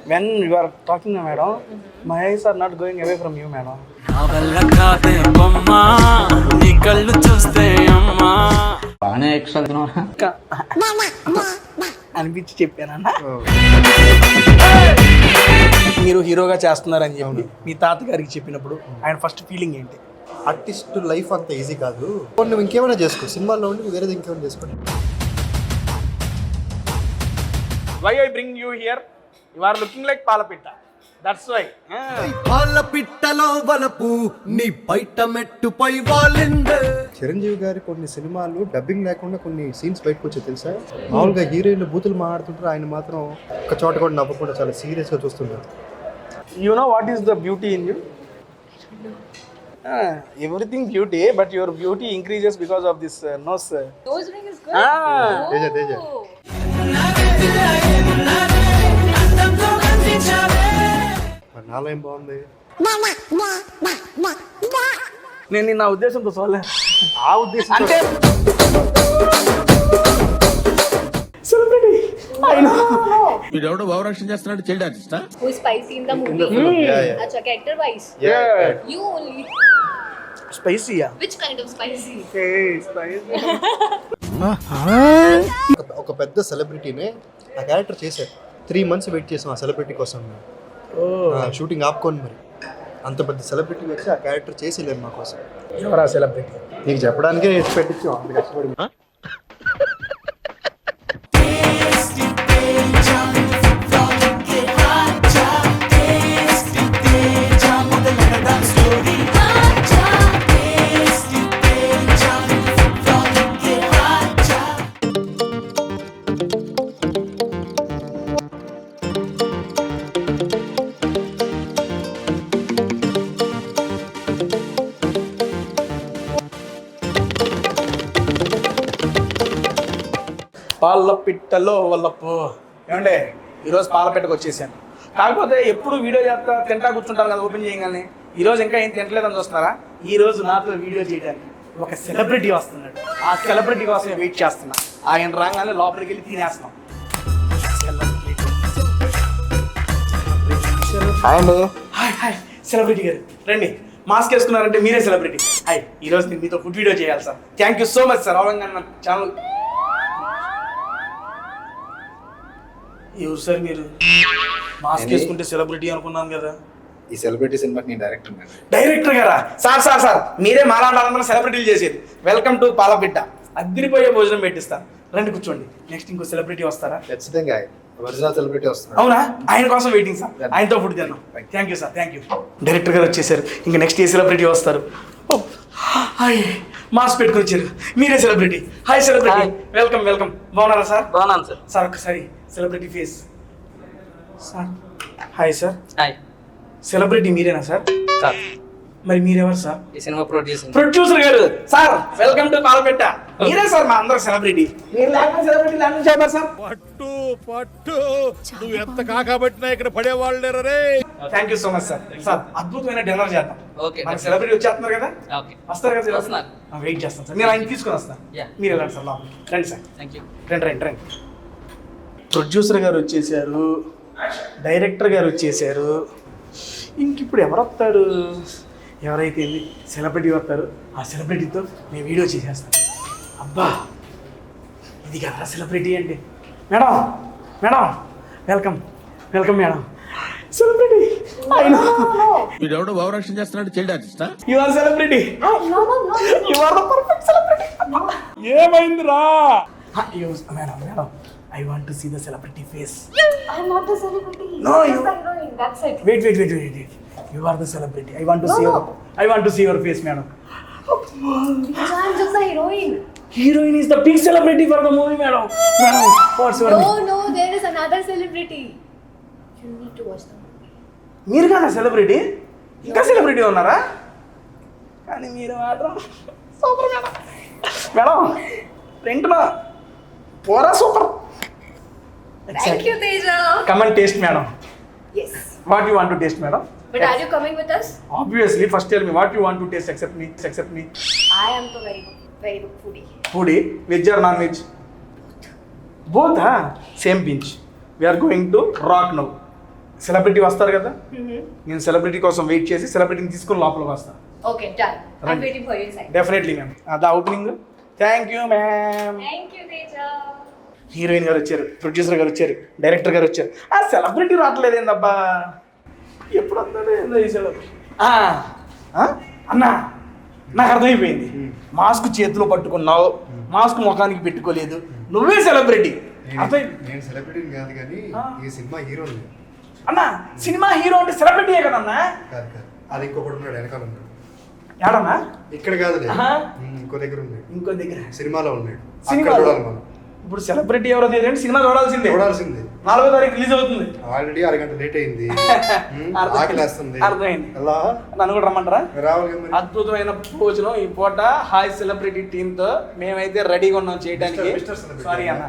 when you are talking madam, my eyes are not going away from you madam. బాగానే extra అనిపించి చెప్పానన్నా మీరు హీరోగా చేస్తున్నారని చెప్పి మీ తాతగారికి చెప్పినప్పుడు ఆయన ఫస్ట్ ఫీలింగ్ ఏంటి? ఆర్టిస్ట్ లైఫ్ అంత ఈజీ కాదు, నువ్వు ఇంకేమైనా చేసుకో, సినిమాల్లో ఉండి వేరేది ఇంకేమైనా చేసుకోండి. Why I bring you here? You are looking like పాలపిట్ట. That's why. పాలపిట్టలో వలపు నీ బయట మెట్టుపై వాలిందే. చిరంజీవి గారి కొన్ని సినిమాలు డబ్బింగ్ లేకుండా కొన్ని సీన్స్ బయటకు వచ్చాయి తెలుసా? మామూలుగా హీరోయిన్లు బూతులు మాట్లాడుతుంటారు, ఆయన మాత్రం ఒక చోట కూడా నవ్వకుండా చాలా సీరియస్గా చూస్తుంటారు. You know what is the beauty in you? Everything beauty, but your beauty increases because of this nose. Nose ring is good. Teja మరి నాలో ఏం బాగుంది? నేను నా ఉద్దేశంతో చూడలే. ఆ ఉద్దేశం అంటే సెలబ్రిటీ వీడెవడో భావరక్షణ చేస్తున్నాడు, child ఆర్టిస్టా? Who is spicy in the movie? Yeah. Acha, character wise. You only. స్పైసీయా? Which kind of spicy? ఒక పెద్ద సెలబ్రిటీనే ఆ క్యారెక్టర్ చేశారు. 3 months వెయిట్ చేసాం ఆ సెలబ్రిటీ కోసం. షూటింగ్ ఆపుకోండి, మరి అంత పెద్ద సెలబ్రిటీ వచ్చి ఆ క్యారెక్టర్ చేసేలేరు మా కోసం. ఎవరా సెలబ్రిటీ? నీకు చెప్పడానికే పెట్టించాం, అంత కష్టపడి. పాలపిట్టలో వల్లపు. ఏమంటే ఈరోజు పాలపిట్టకు వచ్చేసాను. కాకపోతే ఎప్పుడు వీడియో చేస్తా తింటా కూర్చుంటాను కదా ఓపెన్ చేయగానే. ఈరోజు ఇంకా ఏం తింటలేదని చూస్తున్నారా? ఈరోజు నాతో వీడియో చేయడానికి ఒక సెలబ్రిటీ వస్తున్నాడు. ఆ సెలబ్రిటీ కోసం వెయిట్ చేస్తున్నా. ఆయన రాగానే లోపలికి వెళ్ళి తినేస్తాం. హాయ్ సెలబ్రిటీ గారు రండి. మాస్క్ వేసుకున్నారంటే మీరే సెలబ్రిటీ. హాయ్, ఈరోజు నేను మీతో ఫుడ్ వీడియో చేయాలి sir. Thank you so much sir. అవగానే నా ఛానల్. ఎవరు సార్ మీరు? మాస్క్ వేసుకుంటే సెలబ్రిటీ అనుకున్నాను కదా. ఈ సెలబ్రిటీ సినిమాకి నేను డైరెక్టర్ గారా? సార్ మీరే మాలాడాలన్న సెలబ్రిటీలు చేసేది. Welcome to పాలపిట్ట. అద్దరిపోయే భోజనం పెట్టిస్తా, రండి కూర్చోండి. నెక్స్ట్ ఇంకో సెలబ్రిటీ వస్తారా? ఖచ్చితంగా ఒరిజినల్ సెలబ్రిటీ వస్తున్నారు. అవునా? ఆయన కోసం వెయిటింగ్ సార్. ఆయనతో ఫుడ్ తిన్నాం. Thank you sir, thank you. Director గారు వచ్చేసారు. ఇంకా నెక్స్ట్ ఏ సెలబ్రిటీ వస్తారు? హాయ్, మాస్క్ పెట్టుకుని వచ్చారు. మీరే సెలబ్రిటీ. Hi celebrity, welcome. బాగున్నారా సార్? బాగున్నాను సార్. సార్ ఒకసారి celebrity face. Sir hi sir. Hi. Celebrity మీరేనా సార్? సార్ మరి మీరెవరు సార్? ఈ సినిమా ప్రొడ్యూసర్ గారు. Sir welcome to Palapitta. మీరే సార్ మా అందరూ సెలబ్రిటీ. మీరు లేకపోతే సెలబ్రిటీ లేకుండా చెప్పారు సార్. పట్టు నువ్వు ఎంత కాకబట్టినా ఇక్కడ పడేవాళ్ళు రే. Thank you so much sir. Sir అద్భుతమైన డిన్నర్ చేద్దాం. ఓకే. మన సెలబ్రిటీ వచ్చేస్తున్నారు కదా. ఓకే. వస్తారు కదా? వస్తున్నారు. వెయిట్ చేస్తాను సార్. నేను ఆయన తీసుకొని వస్తాను. మీరు వెళ్ళండి సార్ లోపలికి. రండి సార్. Thank you. రండి. ప్రొడ్యూసర్ గారు వచ్చేసారు, డైరెక్టర్ గారు వచ్చేసారు. ఇంక ఇప్పుడు ఎవరు వస్తారు? ఎవరైతే సెలబ్రిటీ వస్తారు, ఆ సెలబ్రిటీతో నేను వీడియో చేసేస్తాను. అబ్బా, ఇది కదా సెలబ్రిటీ అంటే. Madam welcome madam. సెలబ్రిటీ. వీడెవడో భావరక్షణ చేస్తున్నాడు, చైల్డ్ ఆర్టిస్టా? You are celebrity. No. You are the perfect celebrity. ఏమైందిరా? Madam I want to see the celebrity face. I'm not the celebrity. No, Just you. the heroine. That's it. Wait. You are the celebrity. I want to see your face, madam. Because I'm just the heroine. Heroine is the big celebrity for the movie, madam. What's your name? No. There is another celebrity. You need to watch the movie. మీరు కదా celebrity? ఇంకా celebrity ఉన్నారా? కానీ మీరు మాత్రం super madam. ప్రింట్నా పోరా super. Thank you, Teja. Come and taste, madam. Yes. What you want to taste, madam? But are you coming with us? Obviously, first tell me what you want to taste except me. I am the very good foodie. Foodie, veg or non-veg? Both, huh? Same pinch. We are going to rock now. Celebrity వస్తారు కదా, నేను celebrity కోసం wait చేసి సెలబ్రిటీని తీసుకుని లోపలికి వస్తాను. Okay, done. I'm waiting for you inside. Definitely ma'am. The opening. Thank you ma'am. Thank you, Teja. Heroine గారు వచ్చారు, ప్రొడ్యూసర్ గారు వచ్చారు, డైరెక్టర్ గారు వచ్చారు. ఆ సెలబ్రిటీ రావట్లేదు ఏందబ్బా, ఎప్పుడు వస్తాడు ఏందో ఈ సెలబ్రిటీ. అన్నా నాకు అర్థమైపోయింది, మాస్క్ చేతిలో పట్టుకున్నావు, మాస్క్ ముఖానికి పెట్టుకోలేదు, నువ్వే సెలబ్రిటీ. అర్థమైంది. నేను సెలబ్రిటీని కాదు కానీ ఈ సినిమా హీరోని. అన్నా సినిమా హీరో అంటే సెలబ్రిటీయే కదన్నా. కాదు కాదు, అది ఇంకొకటి ఉన్నాడు, వెనకాల ఉన్నాడు. ఏడన్నా? ఇక్కడ కాదు, ఆహా. ఇంకో దగ్గర ఉన్నాడు, ఇంకో దగ్గర సినిమాలో ఉన్నాడు. సినిమాలో? అక్కడ చూడాలి మనం. ఇప్పుడు సెలబ్రిటీ ఎవరో తెలియదు, సినిమా చూడాల్సిందే. చూడాల్సిందే. 4వ తారీఖు రిలీజ్ అవుతుంది. ఆల్రెడీ అరగంట లేట్ అయింది. అర్థమైంది. ఆకలేస్తుంది. అర్థమైంది. ఎలా నన్ను కూడా రమ్మంటారా? రావాలి కదా మరి. అద్భుతమైన భోజనం ఈ పూట హాయ్ సెలబ్రిటీ టీమ్ తో మేమైతే రెడీగా ఉన్నాం చేయడానికి. Mister celebrity. సారీ అన్న,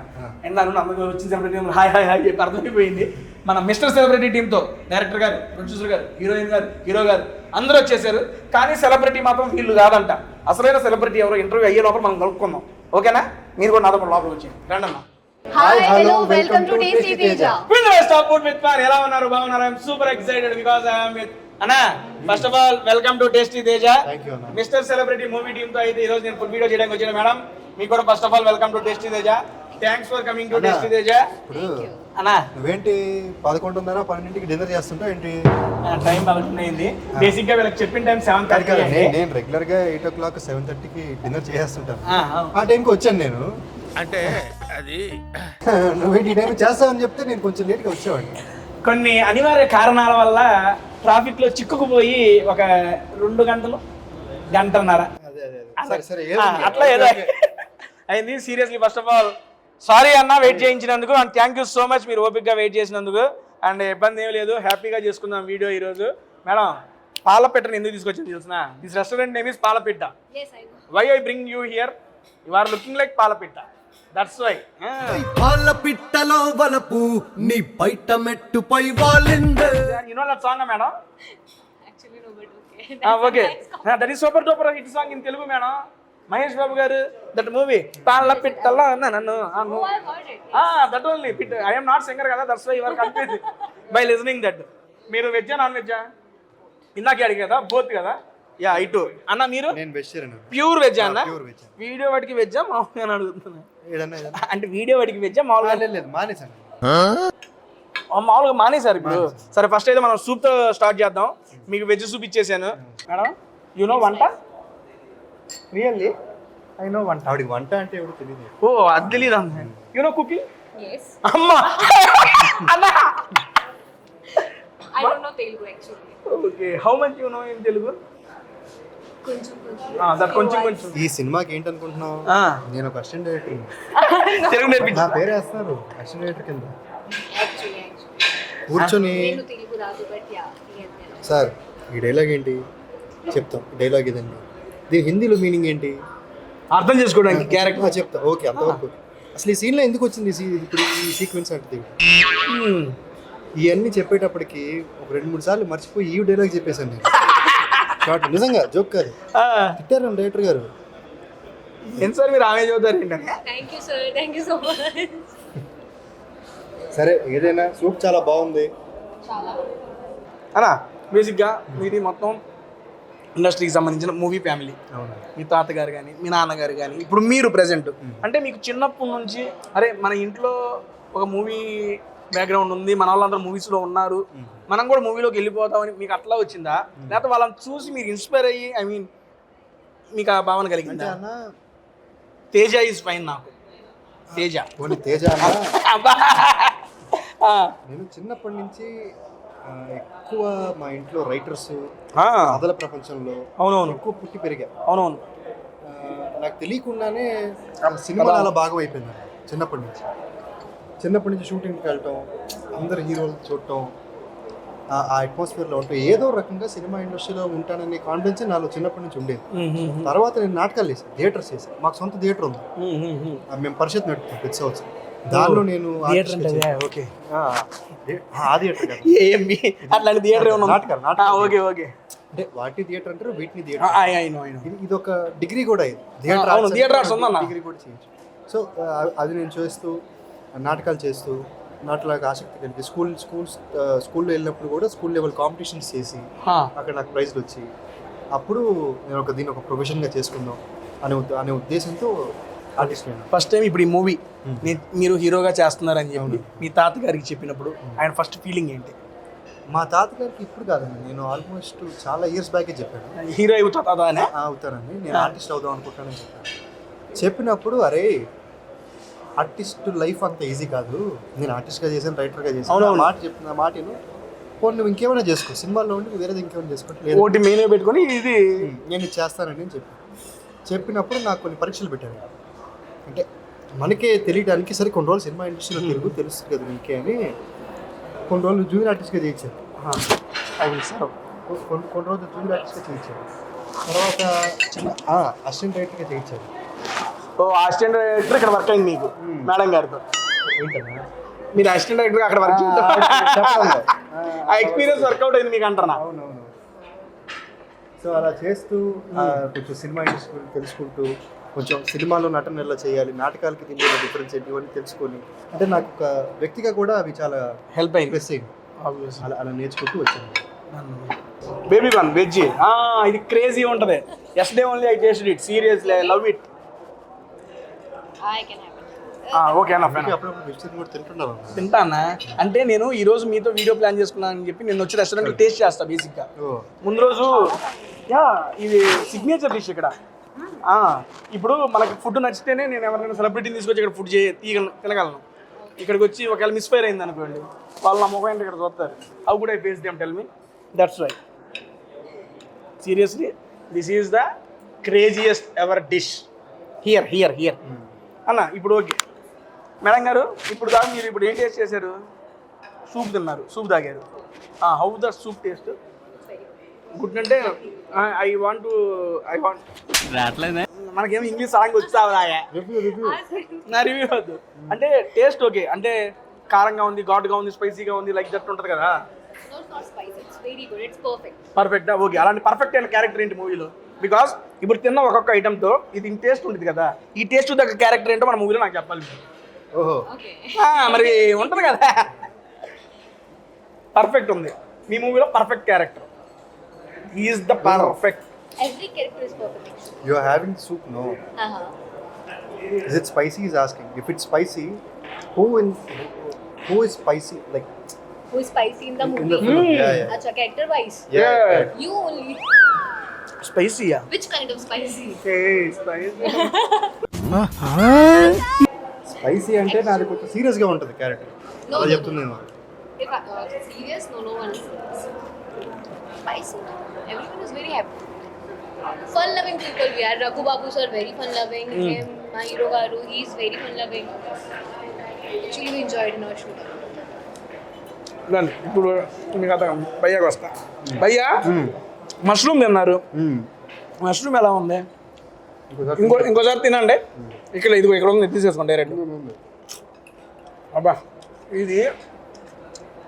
ఎండాను నమ్మకం వచ్చిన సెలబ్రిటీ హాయ్ హాయ్ హాయ్ చెప్పి అర్థమైపోయింది. మన మిస్టర్ సెలబ్రిటీ టీమ్ తో డైరెక్టర్ గారు, ప్రొడ్యూసర్ గారు, హీరోయిన్ గారు, హీరో గారు అందరూ వచ్చేసారు. కానీ సెలబ్రిటీ మాత్రం వీళ్ళు కాదంట. అసలైన సెలబ్రిటీ ఎవరో ఇంటర్వ్యూ అయ్యే లోపల మనం కలుపుకుందాం. ఓకేనా? మీరు కూడా నాతో లోపలికి వచ్చేయండి. రండి అన్న. Hi, hello, welcome to Tasty Teja. ఎలా ఉన్నారు? బాగున్నారు? I'm super excited because I'm with అన్నా. First of all welcome to tasty Teja. Thank you, అన్న. మిస్టర్ సెలబ్రిటీ మూవీ టీమ్ తో అయితే ఈ రోజు నేను ఫుల్ వీడియో చేయడానికి వచ్చాను మేడం. మీకు కూడా first of all welcome to tasty Teja. Thanks for coming to tasty Teja. ఇప్పుడు అన్నా నువ్వేంటి 11:30 12కి డిన్నర్ చేస్తుంటావు ఏంటి? టైం 11 అయింది. బేసిక్ గా వీళ్ళకి చెప్పిన టైం 7:30. నేను రెగ్యులర్ గా 8 o'clock 7:30కి డిన్నర్ చేస్తుంటాను. ఆ టైంకి వచ్చాను నేను. అంటే అది నువ్వేంటి ఈ టైం చేస్తావని చెప్తే నేను కొంచెం లేట్గా వచ్చేవాడిని. కొన్ని అనివార్య కారణాల వల్ల ట్రాఫిక్ లో చిక్కుకుపోయి ఒక 2 గంటలు, గంటన్నర అదే అదే సరే సరే ఏదో అట్లా ఏదో అయింది. Seriously first of all sorry అన్న వెయిట్ చేయించినందుకు, and thank you so much మీరు ఓపిక్గా వెయిట్ చేసినందుకు. అండ్ ఇబ్బంది ఏం లేదు, హ్యాపీగా చేసుకుందాం వీడియో ఈరోజు. మేడం, పాలపిట్టని ఎందుకు తీసుకొచ్చింది తెలుసిన? This restaurant name is Palapitta. Yes, I know. Why I bring you here? You are looking like palapitta, that's why. పాల పిట్టలో వలపు నీ బయట మెట్టుపై వాలిందే. You know that song madam? Actually, no, but okay. Okay, that is super duper hit song in Telugu madam. Mahesh Babu garu that movie పాలపిట్టలో నన్ను Oh, I've heard it. That only pit. I am not singer కదా, that's why you are confuse by listening that. మీరు వెజ్జా non వెజ్జా? ఇందాకే అడిగి కదా, both కదా. Yeah ఇటు అన్న. మీరు నేను వెజిటేరియన్. ప్యూర్ వెజ్ అన్న? Pure veg. వీడియో వాటికి వెజ్జా మామూలుగా అని అడుగుతున్నా. ఏదన్నా అంటే వీడియో వాటికి వెజ్జా మామూలుగా? లేదు మానేసాను. మామూలుగా మానేసారు ఇప్పుడు. సరే ఫస్ట్ అయితే మనం సూప్ తో స్టార్ట్ చేద్దాం. మీకు వెజ్ సూప్ ఇచ్చేసాను మేడం. యు నో వంట? రియల్లీ ఐ నో వంట. ఆవిడకి వంట అంటే ఎవరు తెలియదు. ఓ అది తెలీదు అన్న. You know cooking? Yes. అమ్మా అన్నా. I don't know Telugu actually. Okay, how much you know in Telugu? Koncham. That కొంచెం కొంచెం. ఈ సినిమాకి ఏంటనుకుంటున్నావు? నేను ఒక అసిస్టెంట్ డైరెక్టర్. తెలుగు నేర్పించు. నా పేరు వేస్తున్నారు అసిస్టెంట్ డైరెక్టర్ కింద. Actually. కూర్చొని నేను తెలుగు రాదు, but yeah, yes, I know. Sir ఈ డైలాగ్ ఏంటి చెప్తాం. డైలాగ్ ఇదండి, దీని హిందీలో మీనింగ్ ఏంటి అర్థం చేసుకోవడానికి క్యారెక్టర్ చెప్తా. ఓకే, అంతవరకు. అసలు ఈ సీన్లో ఎందుకు వచ్చింది ఇప్పుడు ఈ సీక్వెన్స్ అంటే ఇవన్నీ చెప్పేటప్పటికి ఒక 2-3 సార్లు మర్చిపోయి ఈ డైలాగ్ చెప్పేశాను నేను. షార్ట్, నిజంగా జోక్ కాదు. తిట్టారు డైరెక్టర్ గారు. ఏం సార్ మీరు ఆమె చదువుతారు ఏంటంటే? Thank you, sir. Thank you so much. సరే ఏదైనా సూప్ చాలా బాగుంది. Chala. అన్నా బేసిక్గా మీది మొత్తం ఇండస్ట్రీకి సంబంధించిన మూవీ ఫ్యామిలీ. అవును. మీ తాతగారు కానీ మీ నాన్నగారు కానీ ఇప్పుడు మీరు ప్రజెంట్ అంటే మీకు చిన్నప్పటి నుంచి అరే మన ఇంట్లో ఒక మూవీ బ్యాక్గ్రౌండ్ ఉంది, మన వాళ్ళందరూ మూవీస్లో ఉన్నారు, మనం కూడా మూవీలోకి వెళ్ళిపోతామని మీకు అట్లా వచ్చిందా? లేకపోతే వాళ్ళని చూసి మీరు ఇన్స్పైర్ అయ్యి ఐ మీన్ మీకు ఆ భావన కలిగిందా? అన్న తేజ ఈజ్ ఫైన్. నాకు తేజ పోనీ తేజ అన్న. అబ్బా. నేను చిన్నప్పటి నుంచి ఎక్కువ మా ఇంట్లో రైటర్స్, ఆ, కథల ప్రపంచంలో అవునవును ఎక్కువ పుట్టి పెరిగా. అవునవును. నాకు తెలియకుండానే సినిమా అలా భాగం అయిపోయింది చిన్నప్పటి నుంచి షూటింగ్కి వెళ్ళటం, అందరు హీరోలు చూడటం, ఆ అట్మాస్ఫియర్లో ఉంటాం. ఏదో రకంగా సినిమా ఇండస్ట్రీలో ఉంటాననే కాన్ఫిడెన్స్ నాలో చిన్నప్పటి నుంచి ఉండేది. తర్వాత నేను నాటకాలు వేసాను, థియేటర్స్ వేసాను. మాకు సొంత థియేటర్ ఉంది, మేము పరిషత్ నడుపుతాం ప్రతి సంవత్సరం. దానిలో నేను ఓకే ఆ థియేటర్ కాదు, ఏఎంబి అట్లాంటి థియేటర్ నాటకాలు. Okay okay. అంటే వాటి థియేటర్ అంటారు, వీటిని థియేటర్. ఇది ఒక డిగ్రీ కూడా అయింది, థియేటర్ ఆర్ట్స్ ఉందన్న. డిగ్రీ కూడా చేయొచ్చు. సో అది నేను చేస్తూ నాటకాలు చేస్తూ నాట్లాగా ఆసక్తి కలిగి స్కూల్లో వెళ్ళినప్పుడు కూడా స్కూల్ లెవెల్ కాంపిటీషన్స్ చేసి అక్కడ నాకు ప్రైజ్లు వచ్చి అప్పుడు నేను దీన్ని ఒక ప్రొఫెషన్గా చేసుకుందాం అనే ఉద్దేశంతో ఆర్టిస్ట్ అయినా. ఫస్ట్ టైం ఇప్పుడు ఈ మూవీ మీరు హీరోగా చేస్తున్నారని చెప్పి మీ తాతగారికి చెప్పినప్పుడు ఆయన ఫస్ట్ ఫీలింగ్ ఏంటి? మా తాతగారికి ఇప్పుడు కాదండి, నేను ఆల్మోస్ట్ చాలా ఇయర్స్ బ్యాకే చెప్పాను హీరో అవుతా అని. అవుతానండి, నేను ఆర్టిస్ట్ అవుదాం అనుకుంటానని చెప్పినప్పుడు అరే ఆర్టిస్ట్ లైఫ్ అంత ఈజీ కాదు, నేను ఆర్టిస్ట్గా చేశాను, రైటర్గా చేశాను, మాట చెప్పిన మాటను పోనీ నువ్వు ఇంకేమైనా చేసుకో, సినిమాల్లో ఉండి వేరేది ఇంకేమైనా చేసుకోవట్లేదు, ఒకటి మెయిన్ పెట్టుకొని ఇది నేను ఇది చేస్తానని నేను చెప్పినప్పుడు నాకు కొన్ని పరీక్షలు పెట్టాను. అంటే మనకే తెలియడానికి సరే కొన్ని రోజులు సినిమా ఇండస్ట్రీలో తెలుస్తుంది కదా నీకే అని కొన్ని రోజులు జూనియర్ ఆర్టిస్ట్గా చేయించారు. అవును సార్, కొన్ని రోజులు జూనియర్ ఆర్టిస్ట్గా చేయించారు, తర్వాత అసిస్టెంట్ రైటర్గా చేయించారు. అసిస్టెంట్ డైరెక్టర్ ఇక్కడ వర్క్ అయింది మీకు మేడం గారితో. ఏంటన్నా మీరు అసిస్టెంట్ డైరెక్టర్ అక్కడ వర్క్ ఆ ఎక్స్పీరియన్స్ వర్కౌట్ అయింది మీకు అంటారా? అవునవును. సో అలా చేస్తూ కొంచెం సినిమా ఇండస్ట్రీ గురించి తెలుసుకుంటూ కొంచెం సినిమాలో నటన ఎలా చేయాలి, నాటకాలకి దీనిలో డిఫరెన్స్ ఏంటి ఇవన్నీ తెలుసుకొని అంటే నాకు ఒక వ్యక్తిగా కూడా అవి చాలా హెల్ప్ అయింది. ప్లస్ అయింది. అలా నేర్చుకుంటూ వచ్చాను. బేబీ కార్న్ వెజ్ ఇది క్రేజీ ఉంటుంది. Yesterday only I tasted it, seriously I love it. I can have it. Okay అన్న, అప్పుడప్పుడు వెజిటేరియన్ కూడా తింటున్నాను. తింటానా అంటే నేను ఈ రోజు మీతో వీడియో ప్లాన్ చేసుకున్నాను అని చెప్పి నేను వచ్చి రెస్టారెంట్ టేస్ట్ చేస్తా బేసిక్గా. ముందు రోజు ఇది సిగ్నేచర్ డిష్ ఇక్కడ. ఇప్పుడు మనకి ఫుడ్ నచ్చితేనే నేను ఎవరైనా సెలబ్రిటీని తీసుకొచ్చి ఇక్కడ ఫుడ్ తినగలను. ఇక్కడికి వచ్చి ఒకవేళ మిస్ఫైర్ అయింది అనుకోండి, వాళ్ళు నా ముఖం ఇక్కడ చూస్తారు. How good I face them, tell me. That's right, seriously this is the craziest ever dish here అన్న. ఇప్పుడు ఓకే మేడం గారు, ఇప్పుడు దాకా మీరు ఇప్పుడు ఏం టేస్ట్ చేశారు? సూప్ తిన్నారు, సూప్ తాగారు. How the soup taste? Good అంటే ఐ వాంట్ మనకేమో ఇంగ్లీష్ సాంగ్ వచ్చావా? నా రివ్యూ వద్దు అంటే టేస్ట్ ఓకే అంటే కారంగా ఉంది, ఘాటుగా ఉంది, స్పైసీగా ఉంది, లైక్ దట్ ఉంటుంది కదా. No, it's not spicy. It's very good. It's perfect. పర్ఫెక్టా? ఓకే. అలాంటి పర్ఫెక్ట్ అయిన క్యారెక్టర్ ఏంటి మూవీలో? బికాస్ ఇప్పుడు తిన్న ఒక్కొక్క ఐటమ్తో ఇది టేస్ట్ ఉంటుంది కదా, ఈ టేస్ట్ దగ్గర క్యారెక్టర్ ఏంటో మన మూవీలో నాకు చెప్పాలి. ఓహో, Okay. మరి ఉంటుంది కదా, పర్ఫెక్ట్ ఉంది మీ మూవీలో. Perfect character, is the perfect. Every character is perfect. You are having soup no? Uh-huh. Is it spicy? Is asking. If it's spicy, who is spicy? Like Who is spicy in the movie? in the film? Yeah. Acha, character wise. Yeah. You only. స్పైసీయా? Which kind of spicy? Spicy అంటే నాది కొంచెం సీరియస్గా ఉంటుంది character. No, అలా no, చెప్తుంది నేను. If serious, no one is serious. Spicy. Everyone is very happy. Fun-loving people we are. Raghu Babu sir very fun-loving. Him, my hero Garu, he is very fun-loving. Actually, we enjoyed in our shoot. ఇప్పుడు మీకు అర్థం భయ్యాకి వస్తా. భయ్యా mushroom తిన్నారు, mushroom ఎలా ఉంది? ఇంకోసారి తినండి. ఇక్కడ ఉంది, తీసేసుకోండి డైరెక్ట్. అబ్బా ఇది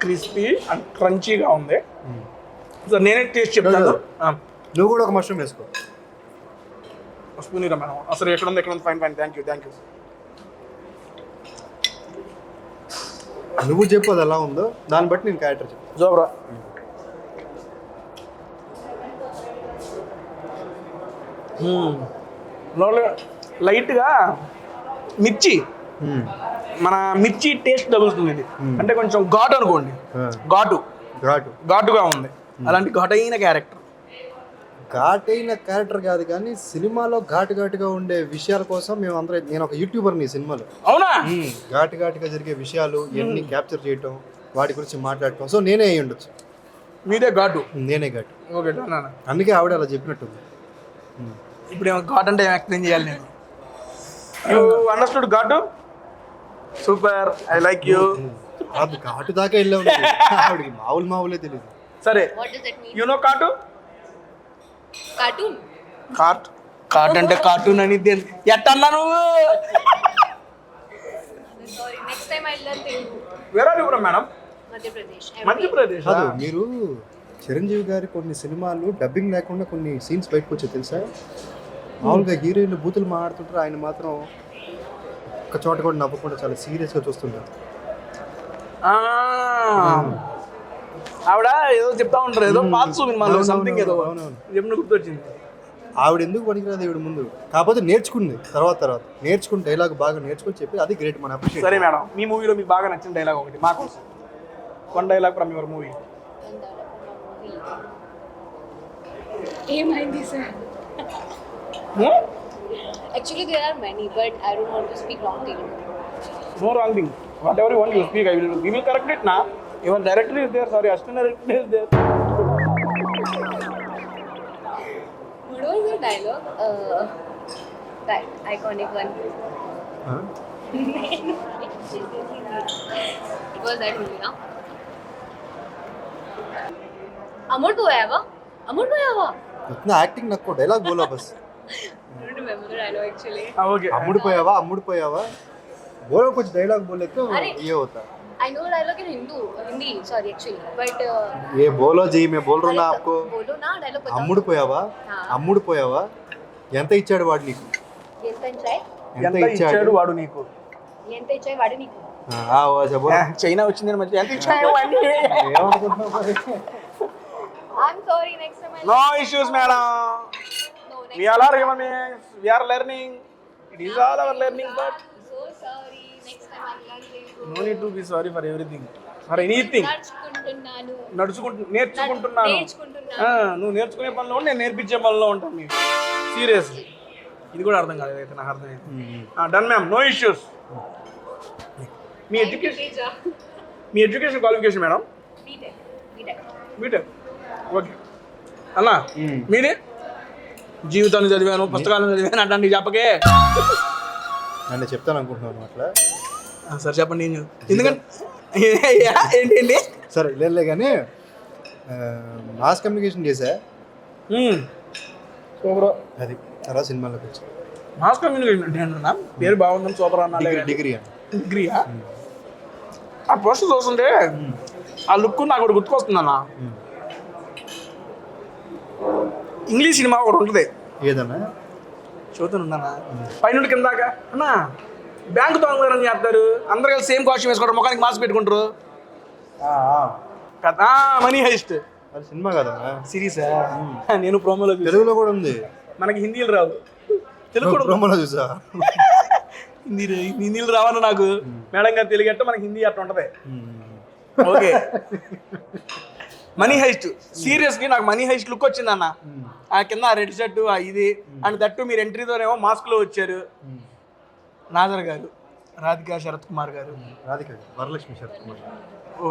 క్రిస్పీ అండ్ క్రంచీగా ఉంది. సో నేనే టేస్ట్ చెప్తాను. నువ్వు కూడా ఒక మష్రూమ్ వేసుకో. స్పూన్ ఇరా మేడం. అసలు ఎక్కడ ఉంది? Fine thank you. నువ్వు చెప్పు అది ఎలా ఉందో, దాన్ని బట్టి నేను క్యారెక్టర్ చెప్పు. జోబ్రా లైట్గా మిర్చి, మన మిర్చి టేస్ట్ తగులుతుంది ఇది. అంటే కొంచెం ఘాటు అనుకోండి, ఘాటుగా ఉంది. అలాంటి ఘాటైన క్యారెక్టర్. ఘాటైన క్యారెక్టర్ కాదు కానీ సినిమాలో ఘాటుగా ఉండే విషయాల కోసం నేను ఒక యూట్యూబర్ని ఈ సినిమాలో. అవునా? ఘాటుగా జరిగే విషయాలు ఇవన్నీ క్యాప్చర్ చేయటం, వాటి గురించి మాట్లాడటం. సో నేనే అయ్యి ఉండొచ్చు. మీదే ఘాటు? నేనే ఘాటు. ఓకే, అందుకే ఆవిడ అలా చెప్పినట్టుంది. ఇప్పుడు ఏమో ఘాట్ అంటే ఏం ఎక్స్ప్లెయిన్ చేయాలి నేను? యూ అండర్స్టూడ్ ఘాటు? Super, I like you. అది ఘాటు దాకా వెళ్ళే ఆవిడకి మామూలే తెలియదు. సరే, What does that mean? You know కాటు? Cartoon? కార్ట్ అంటే కార్టూన్ అని ఎట్టన్నా నువ్వు? Sorry, next time I'll learn Telugu. Where are you from madam? Madhya Pradesh. Madhya Pradesh. కాదు, మీరు చిరంజీవి గారి కొన్ని సినిమాలు డబ్బింగ్ లేకుండా కొన్ని సీన్స్ బయటకు వచ్చాయి తెలుసా? మామూలుగా హీరోయిన్లు బూతులు మాట్లాడుతుంటారు, ఆయన మాత్రం ఒక్క చోట కూడా నవ్వకుండా చాలా సీరియస్గా చూస్తుంటారు. ఆవిడ ఏదో చెప్తా ఉంటారు, ఏదో పాత మనలో సంథింగ్ ఏదో అవునవును. చెప్పిన గుర్తొచ్చింది. ఆవిడ ఎందుకు పనికిరాదు ఈవిడ ముందు, కాకపోతే నేర్చుకుంది తర్వాత నేర్చుకుని డైలాగ్ బాగా నేర్చుకుని చెప్పి అది గ్రేట్, మన అప్రిషియేట్. సరే మేడం, మీ మూవీలో మీకు బాగా నచ్చిన డైలాగ్ ఒకటి మా కోసం, one dialogue from your movie. ఏమైంది sir? Actually, there are many, but I don't want to speak wrong to you. No wrong thing. Whatever you want, you speak. We will correct it now. Your director is there. Sorry, assistant director is there. What was the dialogue? That iconic one. Huh? It was that movie, no? Amar to aaya wa? Amar to aaya wa? इतना acting नको, dialogue बोला बस. I don't remember the dialogue actually. Okay. अमुड़ बोलो, कुछ dialogue बोले तो अरे. ये होता. I know the dialogue in Hindi. Sorry, actually, but. ये बोलो जी, मैं बोल रहा हूँ ना आपको. बोलो ना dialogue बताओ. అమ్ముడు పోయావా ఎంత ఇచ్చాడు వాడు నీకు, ఎంత ఇచ్చాయి? ఎంత ఇచ్చాడు వాడు నీకు? ఎంత ఇచ్చాయి వాడు నీకు? చైనా వచ్చిందని మంచి ఎంత ఇచ్చాడు వాడిని? I'm sorry, next time I'll. No issues, madam. No, next We all are human beings. We are learning. It is all our learning, but So sorry, next time I'll learn you. no need to be sorry for everything. For anything. నేర్చుకుంటున్నాను. నువ్వు నేర్చుకునే పనిలో ఉండి నేను నేర్పించే పనిలో ఉంటాను మీకు. సీరియస్లీ ఇది కూడా అర్థం కాలేదు అయితే, నాకు అర్థమైంది. Done ma'am, no issues. మీ education qualification madam? B Tech. Okay అన్నా, మీరే? జీవితాన్ని చదివాను, పుస్తకాలను చదివాను అంటే చెప్పకే. నన్ను చెప్తాను అనుకుంటున్నాను అట్లా. సరే చెప్పండి. ఎందుకంటే ఏంటి? సరే లేదు కానీ మాస్ కమ్యూనికేషన్ చేసా, సూపర్. అది తర్వాత సినిమాలోకి వచ్చా. మాస్ కమ్యూనికేషన్ అంటే ఏంటన్నా? పేరు బాగుందని సూపర్ అన్నా. డిగ్రీయా? ఆ పోస్టర్ చూస్తుంటే ఆ లుక్ నాకు ఒకటి గుర్తుకొస్తుందన్నా. ఇంగ్లీష్ సినిమా ఒకటి ఉంటుంది. ఏదన్నా చూస్తున్నానా పైనుండి కిందాక అన్నా, బ్యాంకు దొంగతనం చేస్తారు, అందరు కలిసి సేమ్ కాస్ట్యూమ్ వేసుకుంటారు, ముఖానికి మాస్క్ పెట్టుకుంటారు కదా. మనీ హైస్ట్ అది సినిమా కదన్నా, సిరీసా? నేను ప్రోమోలో తెలుగులో కూడా ఉంది. మనకి హిందీలు రావు, తెలుగు కూడా ప్రోమోలో చూసా. హిందీలు రావని నాకు మేడం గారు తెలుగు అంటే మనకి హిందీ అట్లా ఉంటుంది. ఓకే, మనీ హైస్ట్ సీరియస్లీ నాకు మనీ హైస్ట్ లుక్ వచ్చింది అన్న. ఆ కింద రెడ్ షర్ట్ ఇది అండ్ దట్టు మీరు ఎంట్రీతోనేమో మాస్క్లో వచ్చారు. నాజర్ గారు, రాధికా శరత్ కుమార్ గారు, వరలక్ష్మి శరత్ కుమార్, ఓ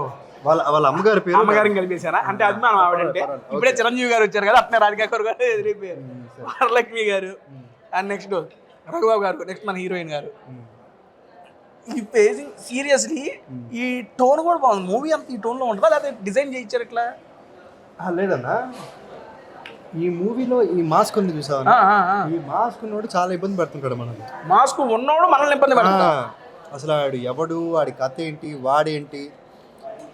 వాళ్ళ అమ్మగారి పేరు, అమ్మగారిని కలిపేశారా? అంటే అభిమానం ఆవిడంటే. ఇప్పుడే చిరంజీవి గారు వచ్చారు కదా, అట్నే రాధికా గారు ఎదిరిపోయారు. వరలక్ష్మి గారు అండ్ నెక్స్ట్ రఘుబాబు గారు, నెక్స్ట్ మన హీరోయిన్ గారు. ఈ పేజింగ్ సీరియస్లీ ఈ టోన్ కూడా బాగుంది. మూవీ అంతా ఈ టోన్లో ఉంటుందా లేకపోతే డిజైన్ చేయించారు ఇట్లా? లేదన్నా, ఈ మూవీలో ఈ మాస్క్ ఉంది చూసావా, ఈ మాస్క్ ఉన్నోడు చాలా ఇబ్బంది పడుతుంటాడు మనల్ని. మాస్క్ ఉన్నోడు మనల్ని ఇబ్బంది పడుతున్నాడు. అసలు ఆడు ఎవడు, వాడి కథ ఏంటి, వాడేంటి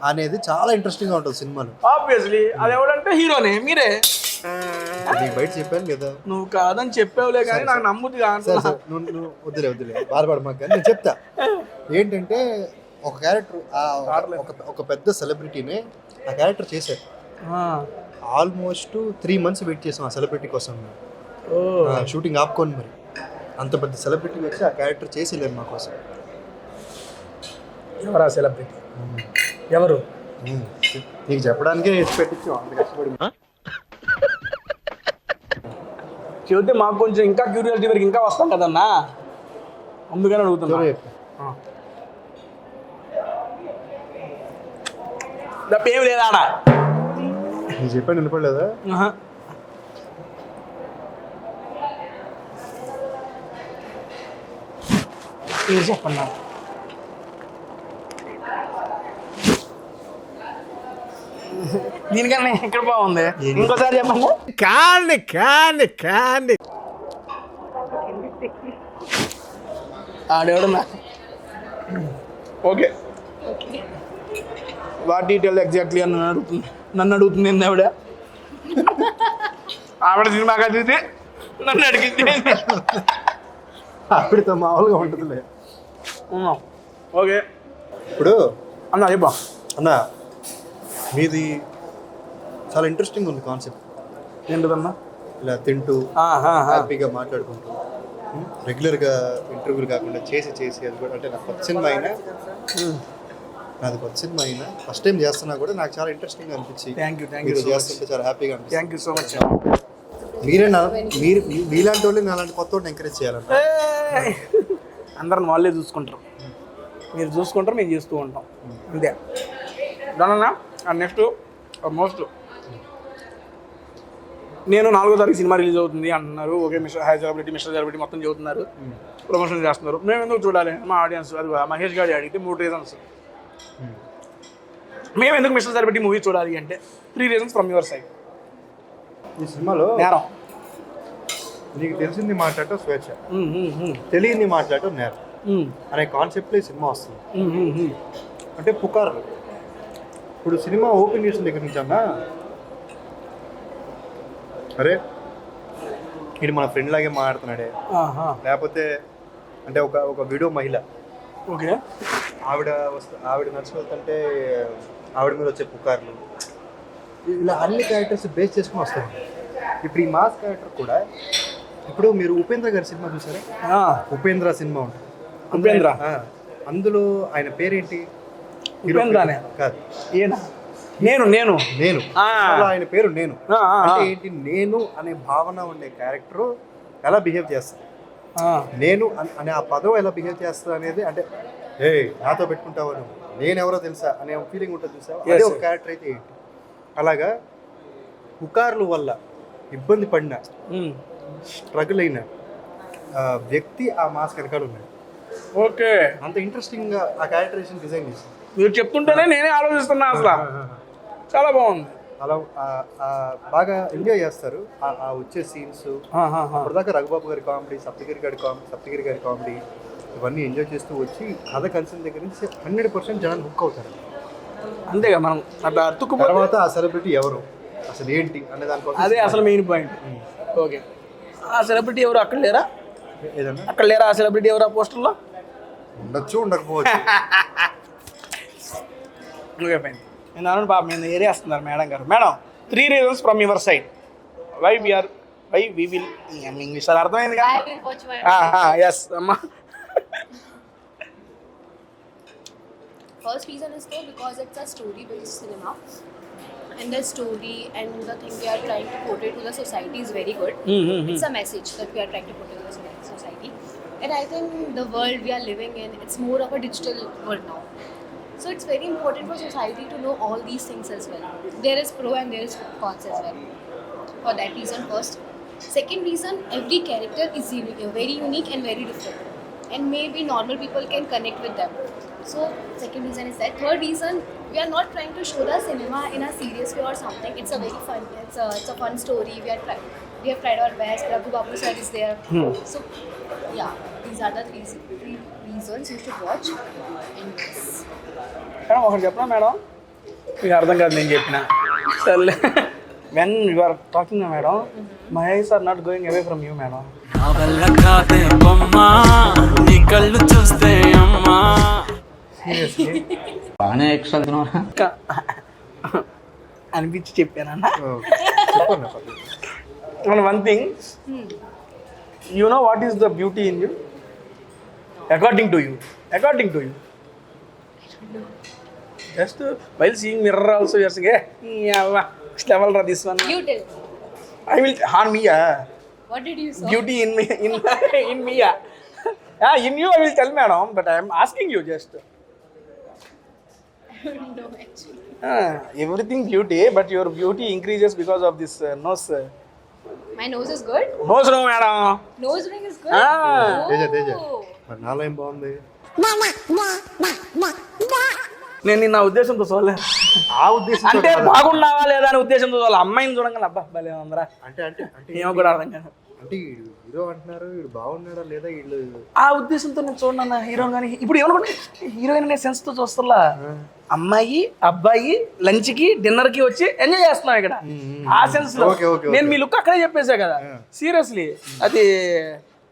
అనేది చాలా ఇంట్రెస్టింగ్గా ఉంటుంది సినిమాలో. ఆబ్వియస్లీ అది ఎవడంటే హీరోనే, మీరే. నీకు బయట చెప్పాను కదా. నువ్వు కాదని చెప్పావులే కానీ నాకు నమ్ముద్ది కాదు. నువ్వు వద్దులే బాధపడమాక, నేను చెప్తా. ఏంటంటే ఒక క్యారెక్టర్, ఒక పెద్ద సెలబ్రిటీనే ఆ క్యారెక్టర్ చేశారు. ఆల్మోస్ట్ 3 months వెయిట్ చేసాం ఆ సెలబ్రిటీ కోసం. షూటింగ్ ఆపుకొని మరి అంత పెద్ద సెలబ్రిటీ వచ్చి ఆ క్యారెక్టర్ చేసేలేరు మా కోసం. ఎవరా సెలబ్రిటీ? ఎవరు? నీకు చెప్పడానికే పెట్టించాం అంత కష్టపడి. చెబితే మాకు కొంచెం ఇంకా క్యూరియాసిటీ వరకు ఇంకా వస్తాం కదన్నా, అందుకని అడుగుతున్నా. తప్పేం లేదా? నేను చెప్పాను వినపడలేదా? చెప్పన్నా. దీనికన్నా ఎక్కడ బాగుంది? ఇంకోసారి చెప్పండి. కానీ ఆడేవడన్నా. ఓకే, వాట్ డీటెయిల్ ఎగ్జాక్ట్లీ అని నన్ను అడుగుతుంది ఏంది ఆవిడ? ఆవిడ సినిమా కదిలితే నన్ను అడిగింది. ఆవిడతో మామూలుగా ఉంటుందిలే. ఓకే, ఇప్పుడు అన్న చెప్పా అన్న మీది చాలా ఇంట్రెస్టింగ్ ఉంది కాన్సెప్ట్. ఏంటిదన్నా? ఇలా తింటూ హ్యాపీగా మాట్లాడుకుంటూ రెగ్యులర్గా ఇంటర్వ్యూలు కాకుండా చేసి అది కూడా అంటే నాకు కొత్త సినిమా అయినా ఫస్ట్ టైం చేస్తున్నా కూడా నాకు చాలా ఇంట్రెస్టింగ్ అనిపించి థ్యాంక్ యూ మీరు చేస్తుంటే చాలా హ్యాపీగా అనిపిస్తుంది. Thank you so much. మీరు మీలాంటి వాళ్ళు నాలాంటి కొత్త వాళ్ళని ఎంకరేజ్ చేయాలంట. అందరిని వాళ్ళే చూసుకుంటారు, మీరు చూసుకుంటారు, మేము చేస్తూ ఉంటాం అంతే. దానన్నా నెక్స్ట్ మోస్ట్ నేను 4వ తారీఖు సినిమా రిలీజ్ అవుతుంది అంటున్నారు. ఓకే, మిస్టర్ సెలబ్రిటీ మొత్తం చదువుతున్నారు, ప్రమోషన్ చేస్తున్నారు. మేము ఎందుకు చూడాలి? మా ఆడియన్స్ అది మహేష్ గారి అడిగితే 3 రీజన్స్. మేము ఎందుకు మిస్టర్ సెలబ్రిటీ మూవీ చూడాలి అంటే 3 రీజన్స్ ఫ్రమ్ యువర్ సైడ్. ఈ సినిమాలో నేరం, నీకు తెలిసింది మాట్లాడటం స్వేచ్ఛ, తెలియని మాట్లాడటం నేరం అనే కాన్సెప్ట్లో ఈ సినిమా వస్తుంది. అంటే పుకార్లు. ఇప్పుడు సినిమా ఓపెన్ చేసిన దగ్గర నుంచి అన్నా అరే ఇది మన ఫ్రెండ్ లాగే మాట్లాడుతున్నాడే, లేకపోతే అంటే ఒక వీడియో మహిళ ఓకే ఆవిడ నడిచి వెళ్తుంటే ఆవిడ మీద వచ్చే పుకార్లు, ఇలా అన్ని క్యారెక్టర్స్ బేస్ చేసుకుని వస్తాయి. ఇప్పుడు ఈ మాస్ క్యారెక్టర్ కూడా ఇప్పుడు మీరు ఉపేంద్ర గారి సినిమా చూసారా? ఉపేంద్ర సినిమా ఉంటుంది. ఉపేంద్ర అందులో ఆయన పేరేంటి? ఉపేంద్రనే కాదు, నేను ఆయన పేరు నేను. అంటే ఏంటి? నేను అనే భావన ఉండే క్యారెక్టర్ ఎలా బిహేవ్ చేస్తుంది, నేను అనే ఆ పదం ఎలా బిహేవ్ చేస్తుంది అనేది, అంటే ఏ నాతో పెట్టుకుంటావా నువ్వు, నేను ఎవరో తెలుసా అనే ఫీలింగ్ ఉంటుంది చూసావా? అదే ఒక క్యారెక్టర్ అయితే ఏంటి? అలాగా పుకార్ల వల్ల ఇబ్బంది పడిన స్ట్రగుల్ అయిన వ్యక్తి ఆ మాస్ వెనకాల ఉన్నాడు. ఓకే, అంత ఇంట్రెస్టింగ్ గా ఆ క్యారెక్టరేషన్ డిజైన్ చేసి మీరు చెప్తుంటేనే నేనే ఆలోచిస్తున్నా. అసలు చాలా బాగుంది. అలా బాగా ఎంజాయ్ చేస్తారు ఆ వచ్చే సీన్స్. అప్పటిదాకా రఘుబాబు గారి కామెడీ, సప్తగిరి గారి కామెడీ ఇవన్నీ ఎంజాయ్ చేస్తూ వచ్చి కథ కలిసిన దగ్గర నుంచి 100% జనాలు బుక్ అవుతారు. అంతేగా మనం అట్లా అతుక్కు తర్వాత ఆ సెలబ్రిటీ ఎవరు, అసలు ఏంటి అనే దానికోసం అదే అసలు మెయిన్ పాయింట్. ఓకే, ఆ సెలబ్రిటీ ఎవరు అక్కడ లేరా? ఏదన్నా అక్కడ లేరా ఆ సెలబ్రిటీ ఎవరు ఆ పోస్టర్లో? ఉండొచ్చు, ఉండకపోవచ్చు. Okay fine. నేను అన్నాను పాప మీద ఏరియా వస్తున్నారు మేడం గారు. Madam 3 reasons from your side why we will English అది అర్థమైంది కదా? I will watch my yes అమ్మా. First reason is though because it's a story-based cinema, and the story and the thing we are trying to portray to the society is very good. It's a message that we are trying to portray to the society, and I think the world we are living in, it's more of a digital world now. So it's very important for society to know all these things as well. There is pro and there is cons as well. For that reason first. Second reason, every character is very unique and very different. And maybe normal people can connect with them. So second reason is that. Third reason, we are not trying to show the cinema in a serious way or something. It's a very fun, it's a fun story. We have tried our best. Raghu Babu sir is there. So yeah, these are the three reasons you should watch. And yes. Madam ఒకటి చెప్పనా madam? మీకు అర్థం కాదు నేను చెప్పిన. సర్లే, when you are talking madam, Mahesh are not going away from you madam. బాగానే extra అనిపించి చెప్పానన్నా. One thing, you know what is the beauty in you according to you? Just while seeing mirror also you are saying, hey, level ra this one. You tell. I will on me. What did you say? Beauty in me, in me. Yeah, in you I will tell madam, but I am asking you just. No, actually. Everything beauty, but your beauty increases because of this nose. My nose is good. Nose no madam. Nose ring is good. Teja మరి నాలో ఏం బాగుంది? నేను నా ఉద్దేశంతో చూడలేదు. ఆ ఉద్దేశం అంటే బాగున్నావా లేదా అనే ఉద్దేశంతో చూడాలి. అమ్మాయిని చూడంగానే అబ్బా భలే ఉందరా అంటే అంటే అంటే ఏమో కూడా అర్థం కాదు. అంటే హీరో అంటున్నారు, వీడు బాగున్నాడా లేదా వీళ్ళు ఆ ఉద్దేశంతో నేను చూడన్నా హీరోని. కానీ ఇప్పుడు ఏమనుకోండి, హీరోయిన్ అనే సెన్స్ తో చూస్తున్నా. అమ్మాయి అబ్బాయి లంచ్ కి డిన్నర్ కి వచ్చి ఎంజాయ్ చేస్తున్నాం ఇక్కడ. ఆ సెన్స్ లో నేను మీ లుక్ అక్కడే చెప్పేసా కదా. సీరియస్లీ అది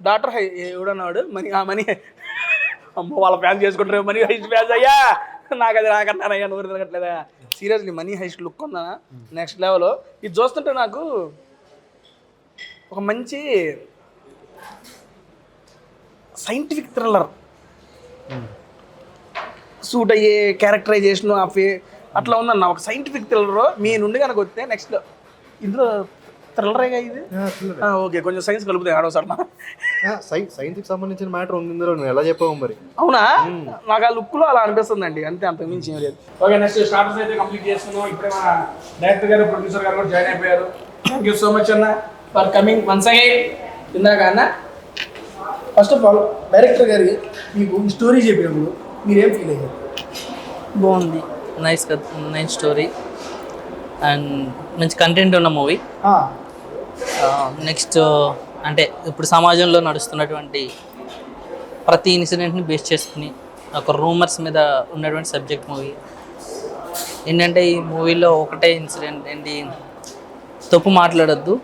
డాక్టర్ ఎవడన్నాడు మనీ, ఆ మనీ అమ్మో వాళ్ళ ఫ్యాన్ చేసుకుంటారు, మనీ హైస్ ఫ్యాన్స్ అయ్యా నాకు అది రాకన్నానయ్యా నోరు తిరగట్లేదా సీరియస్లీ మనీ హైస్ట్ లుక్ ఉందా నెక్స్ట్ లెవెల్ ఇది చూస్తుంటే నాకు ఒక మంచి సైంటిఫిక్ థ్రిల్లర్ సూట్ అయ్యే క్యారెక్టరైజేషన్ అట్లా ఉందన్న ఒక సైంటిఫిక్ థ్రిల్లర్ మీ నుండి కనుక వస్తే నెక్స్ట్ ఇందులో థ్రిల్లరేగా ఇది ఓకే కొంచెం సైన్స్ కలుపుతాయి ఆడోసారి సైన్స్కి సంబంధించిన మ్యాటర్ ఉంది ఇందులో, నువ్వు ఎలా చెప్పావు మరి? అవునా నాకు ఆ లుక్లో అలా అనిపిస్తుందండి అంతే, అంతకు మించి ఏం లేదు. ఓకే నెక్స్ట్ స్టార్టర్స్ అయితే కంప్లీట్ చేసుకున్నాం. ఇప్పుడే మన డైరెక్టర్ గారు ప్రొడ్యూసర్ గారు కూడా జాయిన్ అయిపోయారు. థ్యాంక్ యూ సో మచ్ అన్న ఫర్ కమింగ్ వన్స్ అగైన్. ఇందాక అన్న ఫస్ట్ ఆఫ్ ఆల్ డైరెక్టర్ గారికి మీకు ఈ స్టోరీ చెప్పినప్పుడు మీరేం ఫీల్ అయ్యారు? బాగుంది, నైస్ స్టోరీ అండ్ మంచి కంటెంట్ ఉన్న మూవీ. నెక్స్ట్ అంటే ఇప్పుడు సమాజంలో నడుస్తున్నటువంటి ప్రతి ఇన్సిడెంట్ని బేస్ చేసుకుని ఒక రూమర్స్ మీద ఉన్నటువంటి సబ్జెక్ట్ మూవీ. ఏంటంటే ఈ మూవీలో ఒకటే ఇన్సిడెంట్ ఏంటి, తప్పు మాట్లాడొద్దు,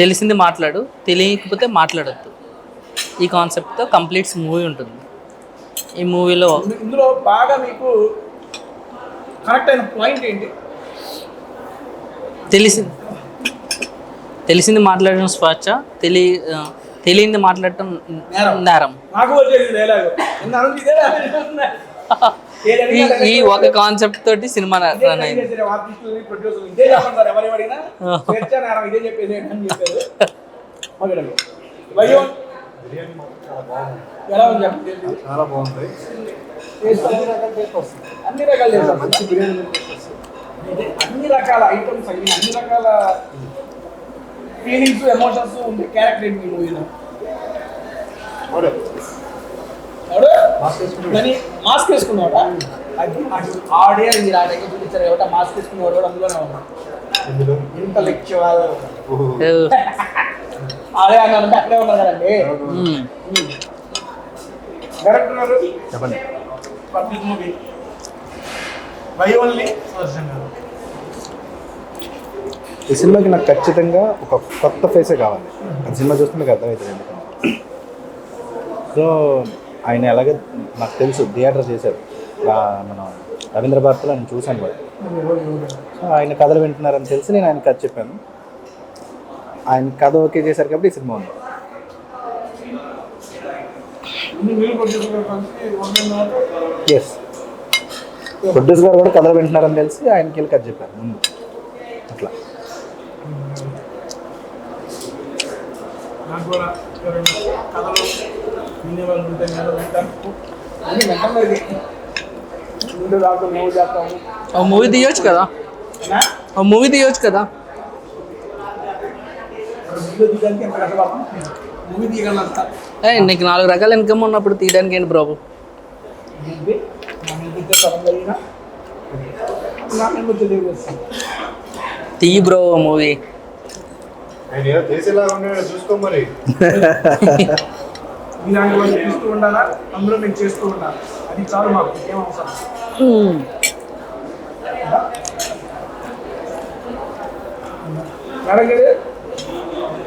తెలిసింది మాట్లాడు, తెలియకపోతే మాట్లాడొద్దు, ఈ కాన్సెప్ట్తో కంప్లీట్ మూవీ ఉంటుంది. ఈ మూవీలో ఇందులో బాగా మీకు కరెక్ట్ అయిన పాయింట్ ఏంటి? తెలిసింది మాట్లాడడం స్వేచ్ఛ, తెలియంది మాట్లాడటం నేరం. నాకు వచ్చేది డైలాగ్ ఈ ఒక కాన్సెప్ట్ తోటి సినిమా రన్ అయింది. చాలా బాగుంది. అన్ని రకాల చేస్తాం, మంచి బిర్యానీ, అన్ని రకాల ఐటమ్స్, అన్ని రకాల ఫీలింగ్స్ ఎమోషన్స్ ఉండే క్యారెక్టర్ ఏంటి మీ మూవీలో? మాస్క్ వేసుకున్నావా? ఆడే మీరు ఆ దగ్గర చూపించారు కాబట్టి మాస్క్ వేసుకునేవాడు కూడా అందులోనే ఉన్నాడు. ఇంటలెక్చువల్ అదే అన్నారంటే అక్కడే ఉన్నారు కదండి. డైరెక్టర్ గారు చెప్పండి. Public movie why only Sudarshan గారు. ఈ సినిమాకి నాకు ఖచ్చితంగా ఒక కొత్త ఫేసే కావాలి. ఆ సినిమా చూస్తే మీకు అర్థమవుతుంది ఎందుకంటే. సో ఆయన ఎలాగే నాకు తెలుసు థియేటర్ చేశారు మన రవీంద్ర భారతిలో నేను చూశాను కూడా. సో ఆయన కథలు వింటున్నారని తెలిసి నేను ఆయన కథ చెప్పాను. ఆయన కథ ఓకే చేశారు కాబట్టి ఈ సినిమా ఉంది. ఎస్, ప్రొడ్యూసర్ గారు కూడా కథలు వింటున్నారని తెలిసి ఆయనకి వెళ్ళి కథ చెప్పారు ముందు. అట్లా నాకు కూడా కథలు వినేవాళ్ళు ఉంటే నేను వింటాను. అన్నీ వెంటనే ముందు దాంట్లో మూవీ చేస్తాము. ఓ మూవీ తీయొచ్చు కదా, ఓ మూవీ తీయొచ్చు కదా. వీడియో తీయడానికి ఎంత కష్టపడతాం, మూవీ తీయగలంత నీకు 4 రకాల ఇన్కమ్ ఉన్నప్పుడు తీయడానికి ఏంటి ప్రాబ్లం? తీయి బ్రో మూవీ. ఆయన ఏదో చేసేలా ఉన్నాడు చూసుకో మరి. ఇలాంటి వాళ్ళు చూస్తూ ఉండాలా, అందులో మేము చేస్తూ ఉండాలి, అది చాలు మాకు, ఏం అవసరం. మేడం గారు,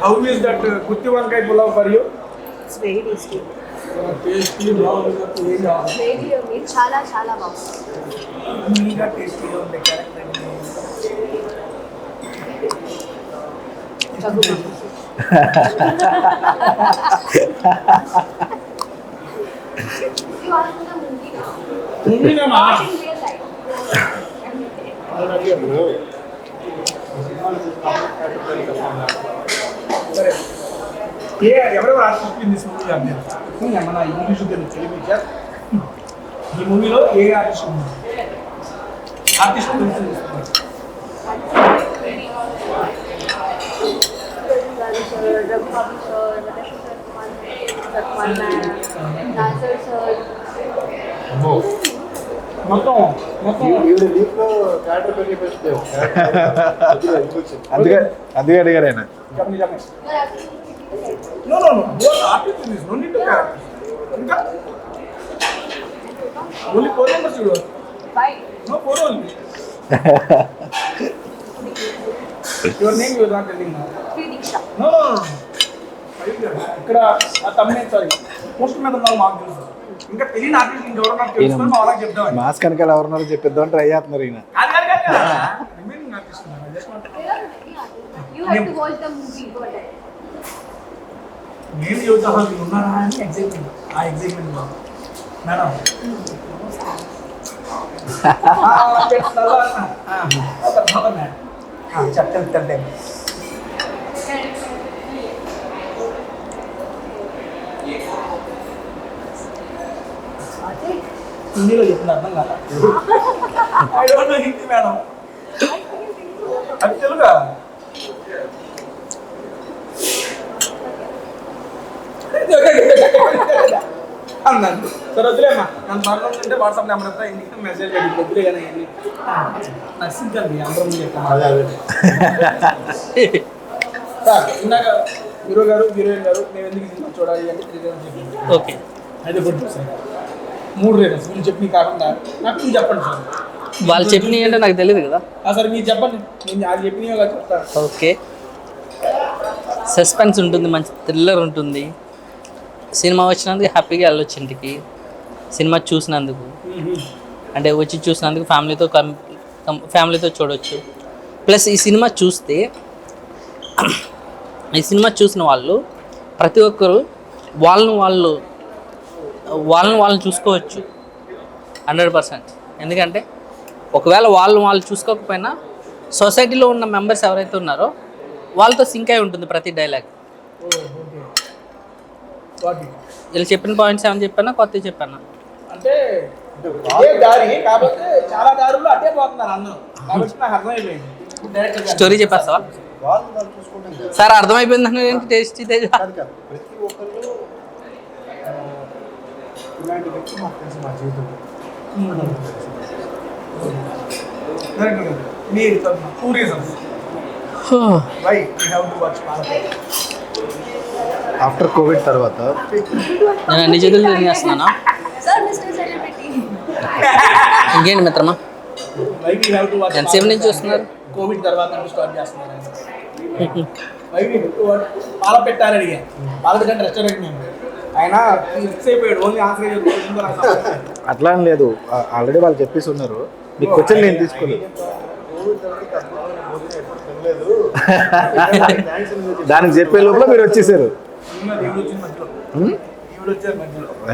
హౌ ఈస్ దట్ గుత్తి వంకాయ pulao for you? It's very tasty. Tasty బాగుంది, ఏం కావాలి? Very yummy. చాలా చాలా బాగుంది. మీగా టేస్టీగా ఉండే character You are in the movie now. ముందునేమా In real life. సరే, ఎవరెవరు ఆర్టిస్ట్ ఇన్ దిస్ మూవీ అంటే మన ఇంగ్లీష్ తెలుగు సార్, ఈ మూవీలో ఏ ఆర్టిస్ట్ ఉన్నారు? Artist Raghu Babu sir, Natasha Satwan ma'am, Nasir sir. మొత్తం ఈవిడ లీఫ్లో క్యారెక్టర్ పెరిగి పెట్టావు. అందుకే అడిగారు ఆయన. చెప్పండి. No, both artists in this, no need to characters. ఇంకా only 4 members you do. Fine. No, 4 only. Your name you are not telling now. Sri Diksha. No. ఇక్కడ ఆ తమ్ముడే సారీ పోస్ట్ మీద ఉన్నారు మాకు తెలుసు. ఇంకా తెలియని ఆర్టిస్ట్ ఇంకెవరో నాకు తెలుసుకొని మా వాళ్ళకి చెప్తామని. మాస్ కనుక ఎవరున్నారో చెప్పిద్దాం ట్రై చేస్తున్నారు ఈయన. కాదు. Remaining artist ఉన్నారు. I just want to- You have to watch the movie. Go ahead. నేను చూద్దాం మీరు ఉన్నారా అని ఎగ్జైట్మెంట్. ఆ ఎగ్జైట్మెంట్ మేడం చెప్తాను హిందీలో చెప్తున్నా అర్థం కాదు. I don't no Hindi madam. అది తెలుగా అన్నాను. సరే వద్దులేమ్మా, నన్ను పర్లో ఉంటే వాట్సాప్ నెంబర్ అంతా ఇంటికి మెసేజ్ పెట్టి వద్దులే కానీ నచ్చిందండి అందరం సార్. ఇందాక హీరో గారు హీరోయిన్ గారు మేము ఎందుకు సినిమా చూడాలి అంటే 3 రీజన్స్ చెప్పింది. ఓకే, అయితే గుర్తు సార్ 3 రీజన్స్ మీరు చెప్పి కాకుండా నాకు మీరు చెప్పండి సార్. వాళ్ళు చెప్పినవి అంటే నాకు తెలియదు కదా. సార్ మీరు చెప్పండి, నేను అది చెప్పినవి కదా చెప్తాను. ఓకే, సస్పెన్స్ ఉంటుంది, మంచి థ్రిల్లర్ ఉంటుంది. సినిమా వచ్చినందుకు హ్యాపీగా వెళ్ళొచ్చు ఇంటికి. సినిమా చూసినందుకు అంటే వచ్చి చూసినందుకు ఫ్యామిలీతో చూడవచ్చు. ప్లస్ ఈ సినిమా చూసిన వాళ్ళు ప్రతి ఒక్కరు వాళ్ళని వాళ్ళు చూసుకోవచ్చు 100%. ఎందుకంటే ఒకవేళ వాళ్ళు చూసుకోకపోయినా సొసైటీలో ఉన్న మెంబర్స్ ఎవరైతే ఉన్నారో వాళ్ళతో సింక్ అయి ఉంటుంది ప్రతి డైలాగ్. వీళ్ళు చెప్పిన పాయింట్స్ ఏమైనా చెప్పానా కొత్తవి చెప్పానా అంటే అదే దారి కాబట్టి చాలా దారుల్లో అటే పోతున్నారు అందరూ కాబట్టి నాకు అర్థమైపోయింది. డైరెక్ట్ స్టోరీ చెప్పేస్తావా వాళ్ళు చూసుకుంటాం సార్? అర్థమైపోయింది ఏంటి టేస్ట్ తేజ? కాదు ప్రతి ఒక్కళ్ళు ఇలాంటి వ్యక్తి మాకు తెలుసు మా జీవితంలో. మీరు 2 reasons why you have to watch Palapeta. After covid తర్వాత నేను అన్ని చేతులు తినేస్తున్నానా? Sir, Mr. Celebrity. ఇంకేంటి మిత్రమా, why you have to watch ఎంతసేపు నుంచి చూస్తున్నారు? కోవిడ్ తర్వాత స్టార్ట్ చేస్తున్నారు. Why you have to watch Palapeta అని అడిగా. పాలపేట రెస్టారెంట్ మేము ఆయన ఫిక్స్ అయిపోయాడు. ఓన్లీ ఆన్సర్ అట్లా అని లేదు, ఆల్రెడీ వాళ్ళు చెప్పేసి ఉన్నారు. మీకు క్వశ్చన్ నేను తీసుకోలేదు. దానికి చెప్పే లోపల మీరు వచ్చేసారు.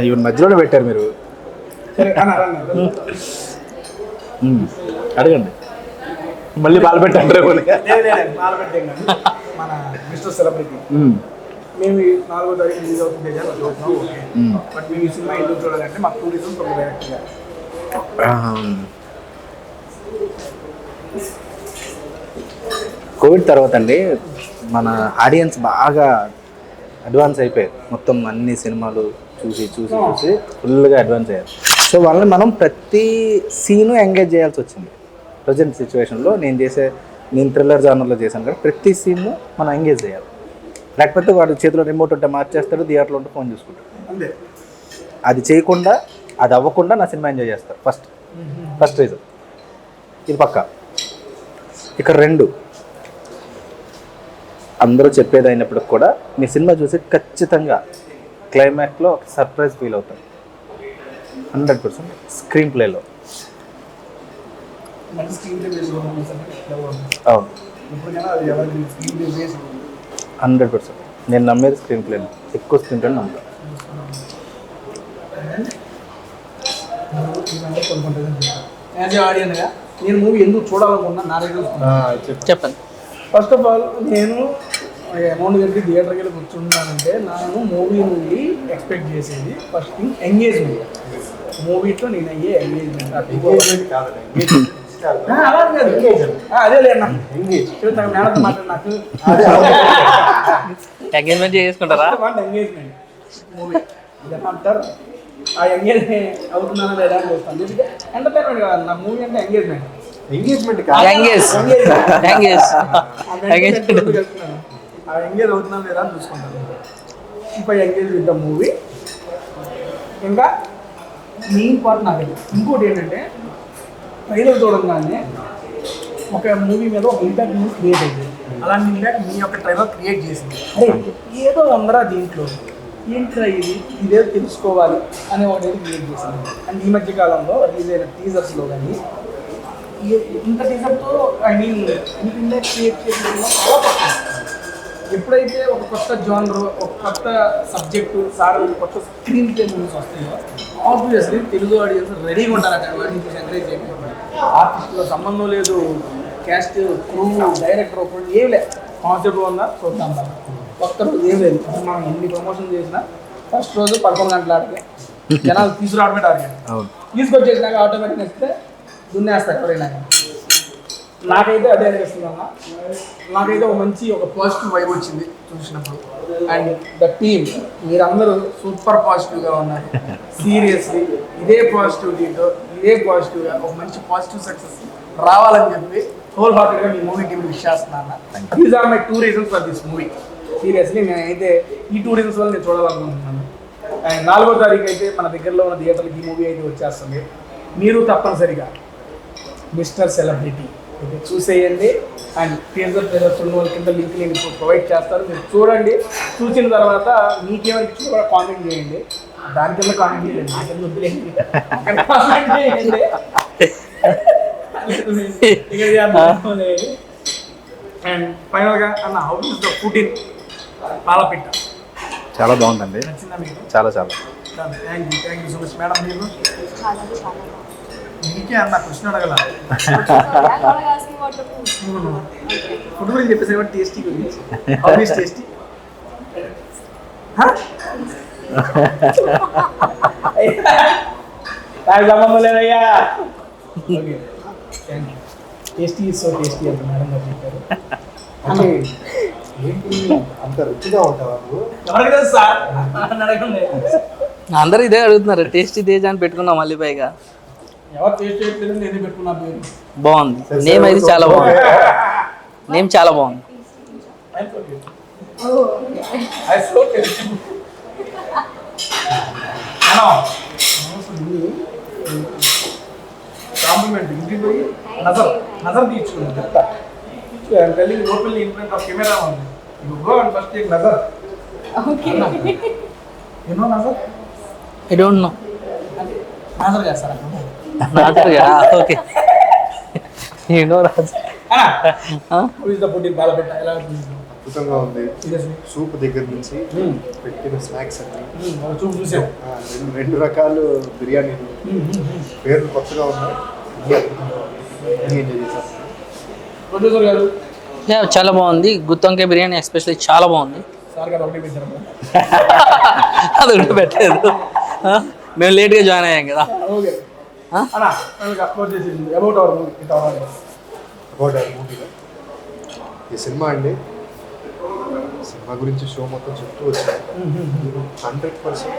ఈవెన్ మధ్యలోనే పెట్టారు మీరు. అడగండి, మళ్ళీ పాలు పెట్టండి. మన మిస్టర్ సెలబ్రిటీ మేము 4వ తారీఖు రిలీజ్ అవుతుంది బట్ మేము ఈ సినిమా ఎందుకు చూడాలంటే మాకు 2 రీజన్స్ ఒక డైరెక్ట్గా. కోవిడ్ తర్వాత అండి మన ఆడియన్స్ బాగా అడ్వాన్స్ అయిపోయారు. మొత్తం అన్ని సినిమాలు చూసి ఫుల్గా అడ్వాన్స్ అయ్యారు. సో వాళ్ళని మనం ప్రతి సీను ఎంగేజ్ చేయాల్సి వచ్చింది. ప్రజెంట్ సిచ్యువేషన్లో నేను థ్రిల్లర్ జానర్లో చేశాను కదా, ప్రతి సీన్ను మనం ఎంగేజ్ చేయాలి. లేకపోతే వాడు చేతిలో రిమోట్ ఉంటే మార్చేస్తాడు, థియేటర్లో ఉంటే ఫోన్ చూసుకుంటాడు. అంతే, అది చేయకుండా అది అవ్వకుండా నా సినిమా ఎంజాయ్ చేస్తారు. ఫస్ట్ రీజన్ ఇది పక్కా. ఇక్కడ 2 అందరూ చెప్పేది అయినప్పటికి కూడా మీ సినిమా చూసి ఖచ్చితంగా క్లైమాక్స్లో ఒక సర్ప్రైజ్ ఫీల్ అవుతారు 100%. స్క్రీన్ ప్లేలో మంచి స్క్రీన్ ప్లే బేస్ అవును ఇప్పటికైనా అది ఎవరికి స్క్రీన్ ప్లే బేస్ 100%. నేను నమ్మేది స్క్రీన్ ప్లేని, ఎక్కువ స్క్రీన్ ప్లేని నమ్ముతాను. యాజ్ ఏ ఆడియన్గా నేను మూవీ ఎందుకు చూడాలనుకున్నా నా దగ్గర చెప్పండి. ఫస్ట్ ఆఫ్ ఆల్ నేను అమౌంట్ కట్టి థియేటర్కి వెళ్ళి కూర్చున్నానంటే నేను మూవీ నుండి ఎక్స్పెక్ట్ చేసేది ఫస్ట్ థింగ్ ఎంగేజ్మెంట్. మూవీతో నేను అయ్యే ఎంగేజ్మెంట్ అదే లేదన్నా మేడం మాట్లాడినట్టు ఎంగేజ్మెంట్ చేసుకుంటారా? ఎంగేజ్మెంట్ మూవీ అంటారు. ఆ ఎంగేజ్మెంట్ అవుతున్నానా లేదా అని చూస్తాను. ఎందుకంటే ఎంటర్టైన్మెంట్ కాదు నా మూవీ అంటే ఎంగేజ్మెంట్. ఎంగేజ్మెంట్ ఎంగేజ్ ఆ ఎంగేజ్ అవుతున్నా లేదా అని చూసుకుంటాను. ఇప్పుడు ఎంగేజ్ విత్ ద మూవీ. ఇంకా మెయిన్ పార్ట్ నాకు ఇంకోటి ఏంటంటే ట్రైలర్ చూడంగానే ఒక మూవీ మీద ఒక ఇంపాక్ట్ మూవీ క్రియేట్ అయింది. అలాంటి ఇంపాక్ట్ మీ యొక్క ట్రైలర్ క్రియేట్ చేసింది. అరే ఏదో ఉందరా దీంట్లో ఏంట్రా ఇది ఇదే తెలుసుకోవాలి అనే ఒకటి క్రియేట్ చేశాను. అండ్ ఈ మధ్య కాలంలో రిలీజ్ అయిన టీజర్స్లో కానీ ఇంత టీజర్తో ఐ మీన్ ఇంత క్రియేట్ చేసిన చాలా తక్కువ. ఎప్పుడైతే ఒక కొత్త జానర్, ఒక కొత్త సబ్జెక్టు సార్ కొత్త స్క్రీన్ ప్లే మూవీస్ వస్తాయో ఆబ్వియస్లీ తెలుగు ఆడియన్స్ రెడీగా ఉంటారు. అక్కడ వాటిని చూసి ఎంకరేజ్ చేయడం ఆర్టిస్టులో సంబంధం లేదు, క్యాస్ట్, క్రూ, డైరెక్టర్ ఒకటి ఏం లేదు, కాన్సెప్ట్ ఉందా చూద్దాం. కొత్త రోజు ఏం లేదు. మనం ఎన్ని ప్రమోషన్ చేసినా ఫస్ట్ రోజు 11 గంటల ఆడితే జనాలు తీసుకురావడమే టార్గెట్. తీసుకొచ్చేసినాక ఆటోమేటిక్ వస్తే దున్నేస్తారు ఎవరైనా. నాకైతే అదే అనిపిస్తుంది అన్న. నాకైతే ఒక పాజిటివ్ వైబ్ వచ్చింది చూసినప్పుడు. అండ్ ద టీమ్ మీరందరూ సూపర్ పాజిటివ్గా ఉన్నారు. సీరియస్లీ ఇదే పాజిటివిటీతో ఇదే పాజిటివ్గా ఒక మంచి పాజిటివ్ సక్సెస్ రావాలని చెప్పి హోల్ హార్టెడ్గా మీ మూవీ టీమ్ విష్ చేస్తున్నాను. These are my 2 reasons for this movie. Seriously నేనైతే ఈ 2 రీజన్స్ వల్ల నేను చూడాలనుకుంటున్నాను. అండ్ 4వ తారీఖు అయితే మన దగ్గరలో ఉన్న థియేటర్కి ఈ మూవీ అయితే వచ్చేస్తుంది. మీరు తప్పనిసరిగా మిస్టర్ సెలబ్రిటీ అయితే చూసేయండి. అండ్ టీజర్ ట్రైలర్స్ ఉన్న వాళ్ళ కింద లింక్ నేను ఇప్పుడు ప్రొవైడ్ చేస్తారు. మీరు చూడండి. చూసిన తర్వాత మీకేమనిపించిందో కూడా కామెంట్ చేయండి. దాని కింద కామెంట్ చేయండి, నా కింద వదిలేయండి, కామెంట్ చేయండి. అండ్ ఫైనల్గా అన్న, how is the food in Palapitta? చాలా బాగుందండి, నచ్చిందా మీకు? చాలా. Thank you so much madam. మీరు మీకే అన్న క్వశ్చన్ అడగల ఫుడ్ గురించి చెప్పేసి టేస్టీ గురించి. How is tasty? నాకు సంబంధం లేదయ్యా. Okay, thank you. Tasty is so tasty అంట మేడం గారు చెప్పారు. అంటే ఏంటి అంత రుచిగా ఉంటావా నువ్వు? ఎవరికి తెలుసు సార్ అని అడగండి. అందరూ ఇదే అడుగుతున్నారు, టేస్టీ తేజ్ అని పెట్టుకున్నాం మళ్ళీ పైగా. ఎవరు టేస్ట్ చేయట్లేదు, నేను పెట్టుకున్నా పేరు. బాగుంది నేమ్, అయితే చాలా బాగుంది. నేమ్ చాలా బాగుంది. కాంప్లిమెంట్ ఇంటికి పోయి నజర్ తీర్చుకున్నాను. చెప్తా telling openly in front of camera ఉంది. You go and first take నజర్. ఓకే, యు నో నజర్? I don't know. నజర్ చేస్తారా? Okay, you know Raj. How is the food in Palapitta? ఎలా ఉంది? అద్భుతంగా ఉంది. సూప్ దగ్గర నుంచి పెట్టిన స్నాక్స్ అన్ని చూపు చూసాం. 2 రకాలు బిర్యానీలు, పేర్లు కొత్తగా ఉన్నాయి. ఎంజాయ్ చేశాను. ప్రొడ్యూసర్ గారు చాలా బాగుంది. గుత్తొంకాయ బిర్యానీ ఎస్పెషల్లీ చాలా బాగుంది. సార్ గారు ఒకటి పెట్టారు, అది కూడా పెట్టలేదు, మేము లేట్గా జాయిన్ అయ్యాం కదా. ఓకే అన్నా, అప్లోడ్ చేసింది about our movie. About our మూవీలో ఈ సినిమా అండి, సినిమా గురించి షో మొత్తం చెప్తూ వచ్చాను. 100%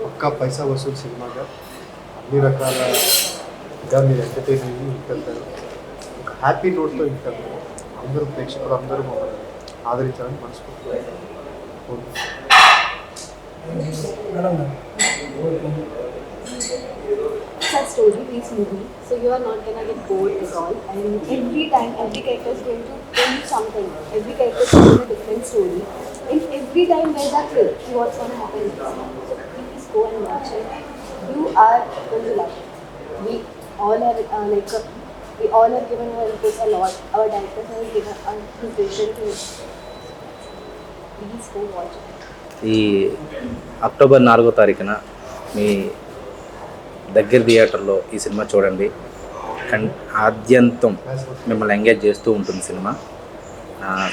పక్కా పైసా వసూలు సినిమాగా అన్ని రకాలుగా మీరు ఎంటర్టైన్ అయ్యి ఇంకెళ్తారు. ఒక హ్యాపీ నోట్తో ఇంకెళ్తారు. అందరూ ప్రేక్షకులు అందరూ మమ్మల్ని ఆదరించాలని మనస్ఫూర్తిగా కోరుకుంటున్నాను. It's a story-based movie, so you are not gonna get bored at all. And every time, every character is going to tell you something. Every character is telling a different story. And every time there's a twist to what's gonna happen next. So please go and watch it. You are going to love it. We all have we all have given our inputs a lot. Our directors have given his vision to it. Please go watch it. ఈ October 4వ తారీఖున మీ దగ్గర థియేటర్లో ఈ cinema చూడండి. ఆద్యంతం మిమ్మల్ని engage చేస్తూ ఉంటుంది సినిమా.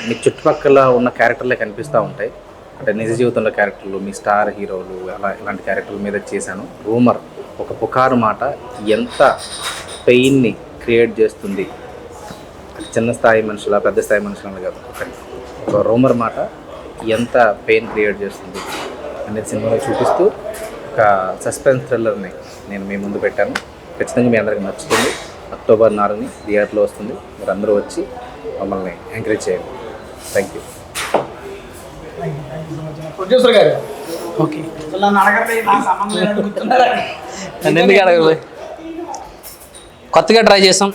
మీ చుట్టుపక్కల ఉన్న క్యారెక్టర్లే కనిపిస్తూ ఉంటాయి. అంటే నిజ జీవితంలో క్యారెక్టర్లు, మీ స్టార్ హీరోలు, ఇలాంటి క్యారెక్టర్ల మీద చేశాను. రూమర్, ఒక పుకారు మాట ఎంత పెయిన్ని క్రియేట్ చేస్తుంది. చిన్న స్థాయి మనుషుల, పెద్ద స్థాయి మనుషులను కాదు, ఒక రూమర్ మాట ఎంత పెయిన్ క్రియేట్ చేస్తుంది అనేది సినిమాలో చూపిస్తూ ఒక సస్పెన్స్ థ్రిల్లర్ని నేను మీ ముందు పెట్టాను. ఖచ్చితంగా మీ అందరికీ నచ్చుతుంది. అక్టోబర్ 4ని థియేటర్లో వస్తుంది. మీరు అందరూ వచ్చి మమ్మల్ని ఎంకరేజ్ చేయండి. Thank you. ప్రొడ్యూసర్ గారు ఓకే, నన్ను అడగండి, నాకు సంబంధం లేదని గుర్తున్నారా? ఎందుకు అడగలేదు? కొత్తగా ట్రై చేసాం,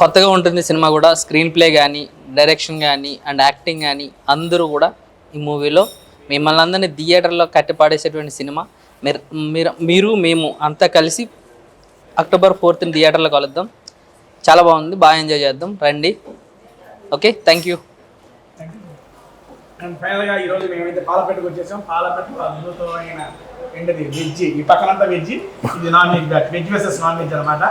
కొత్తగా ఉంటుంది సినిమా కూడా. స్క్రీన్ ప్లే కానీ, డైరెక్షన్ కానీ అండ్ యాక్టింగ్ కానీ అందరూ కూడా ఈ మూవీలో మిమ్మల్ని అందరినీ థియేటర్లో కట్టిపాడేసేటువంటి సినిమా. మీరు మేము అంతా కలిసి అక్టోబర్ 4th థియేటర్లో కలుద్దాం. చాలా బాగుంది, బాగా ఎంజాయ్ చేద్దాం, రండి. Okay, thank you. అండ్ ఫైనల్గా ఈరోజు మేమైతే పాలపెట్టుకు వచ్చేసాం. పాలపెట్టు అద్భుతమైన ఏంటది వెజ్, ఈ పక్కనంతా వెజ్, ఇది non veg batch, veg versus non veg అనమాట.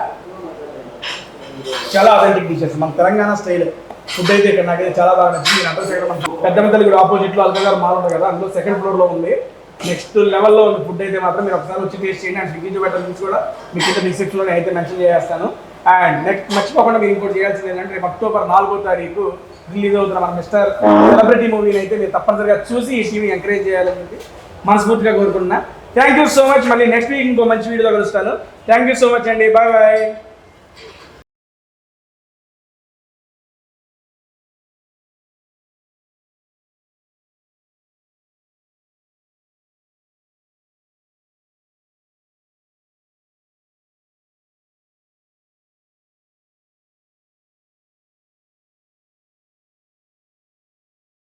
చాలా అథెంటిక్ డిషెస్, మన తెలంగాణ స్టైల్ ఫుడ్ అయితే ఇక్కడ నాకైతే చాలా బాగా నచ్చింది. నేను అడ్రస్ ఇక్కడ మన పెద్ద మంతలు కూడా ఆపోజిట్లో అల్కగారు మాల్ ఉంటుంది కదా, అందులో 2nd floorలో ఉంది. నెక్స్ట్ లెవెల్లో ఉంది ఫుడ్ అయితే మాత్రం. మీరు ఒకసారి వచ్చి టేస్ట్ చేయండి. అండ్ స్విగ్గీ జొమాటో నుంచి కూడా మీకు కింద డిస్క్రిప్షన్లో అయితే మెన్షన్ చేస్తాను. అండ్ నెక్స్ట్ మర్చిపోకుండా మీరు ఇంకోటి చేయాల్సింది ఏంటంటే రేపు అక్టోబర్ 4వ తారీఖు రిలీజ్ అవుతున్న మన మిస్టర్ సెలబ్రిటీ మూవీని అయితే మీరు తప్పనిసరిగా చూసి ఈ టీవీ ఎంకరేజ్ చేయాలని చెప్పి మనస్ఫూర్తిగా కోరుకుంటున్నా. Thank you so much. మళ్ళీ నెక్స్ట్ వీక్ ఇంకో మంచి వీడియోలో కలుస్తాను. థ్యాంక్ యూ సో మచ్ అండి. Bye bye.